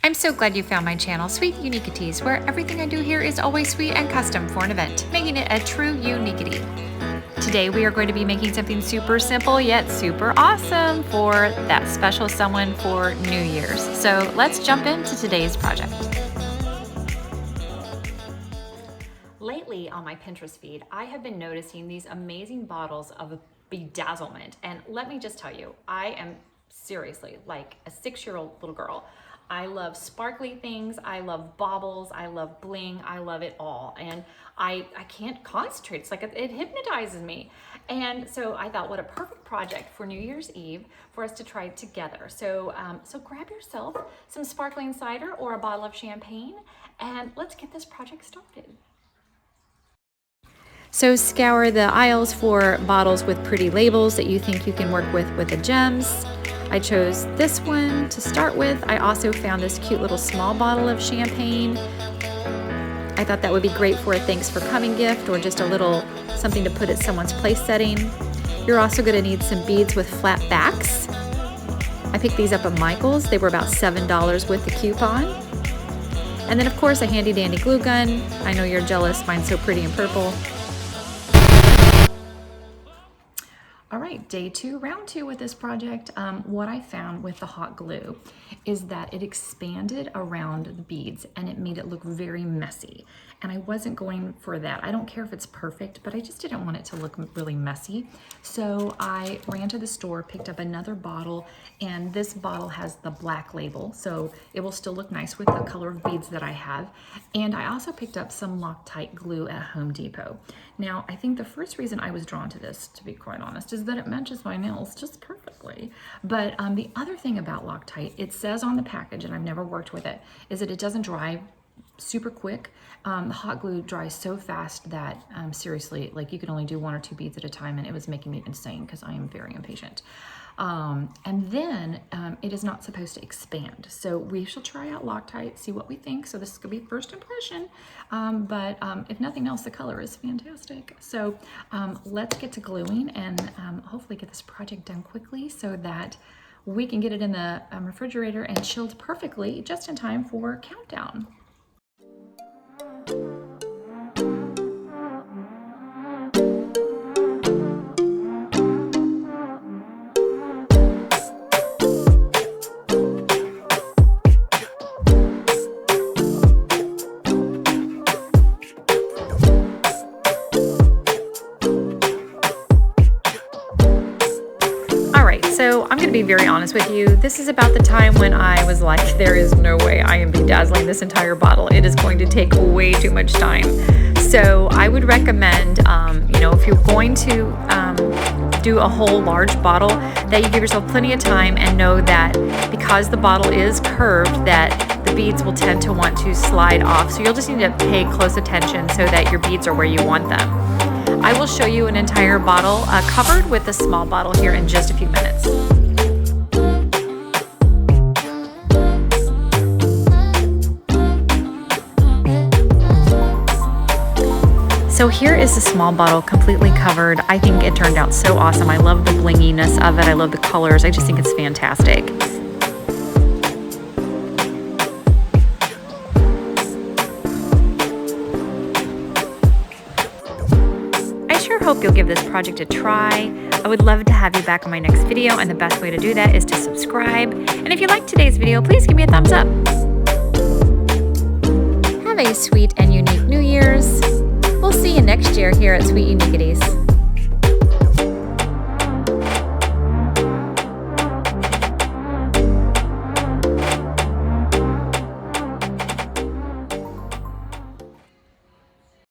I'm so glad you found my channel, Sweet Uniquities, where everything I do here is always sweet and custom for an event, making it a true uniquity. Today we are going to be making something super simple yet super awesome for that special someone for New Year's. So let's jump into today's project. Lately on my Pinterest feed, I have been noticing these amazing bottles of bedazzlement. And let me just tell you, I am seriously like a 6-year-old little girl. I love sparkly things, I love baubles, I love bling, I love it all. And I can't concentrate, it's like it hypnotizes me. And so I thought, what a perfect project for New Year's Eve for us to try together. So, so grab yourself some sparkling cider or a bottle of champagne and let's get this project started. So scour the aisles for bottles with pretty labels that you think you can work with the gems. I chose this one to start with. I also found this cute little small bottle of champagne. I thought that would be great for a thanks for coming gift or just a little something to put at someone's place setting. You're also going to need some beads with flat backs. I picked these up at Michael's. They were about $7 with the coupon. And then of course a handy dandy glue gun. I know you're jealous, mine's so pretty and purple. All right, day 2, round 2 with this project. What I found with the hot glue is that it expanded around the beads and it made it look very messy. And I wasn't going for that. I don't care if it's perfect, but I just didn't want it to look really messy. So I ran to the store, picked up another bottle, and this bottle has the black label, so it will still look nice with the color of beads that I have. And I also picked up some Locktite glue at Home Depot. Now, I think the first reason I was drawn to this, to be quite honest, is that it matches my nails just perfectly. But the other thing about Locktite, it says on the package, and I've never worked with it, is that it doesn't dry super quick. The hot glue dries so fast that seriously, like you could only do 1 or 2 beads at a time, and it was making me insane because I am very impatient. And then it is not supposed to expand. So we shall try out Locktite, see what we think. So this is gonna be first impression, but if nothing else, the color is fantastic. So let's get to gluing and hopefully get this project done quickly so that we can get it in the refrigerator and chilled perfectly just in time for countdown. So I'm going to be very honest with you. This is about the time when I was like, there is no way I am bedazzling this entire bottle. It is going to take way too much time. So I would recommend, if you're going to do a whole large bottle, that you give yourself plenty of time and know that because the bottle is curved, that the beads will tend to want to slide off. So you'll just need to pay close attention so that your beads are where you want them. I will show you an entire bottle covered with a small bottle here in just a few minutes. So here is the small bottle completely covered. I think it turned out so awesome. I love the blinginess of it. I love the colors. I just think it's fantastic. Hope you'll give this project a try. I would love to have you back on my next video, and the best way to do that is to subscribe. And if you liked today's video, please give me a thumbs up. Have a sweet and unique New Year's. We'll see you next year here at Sweet Uniquities.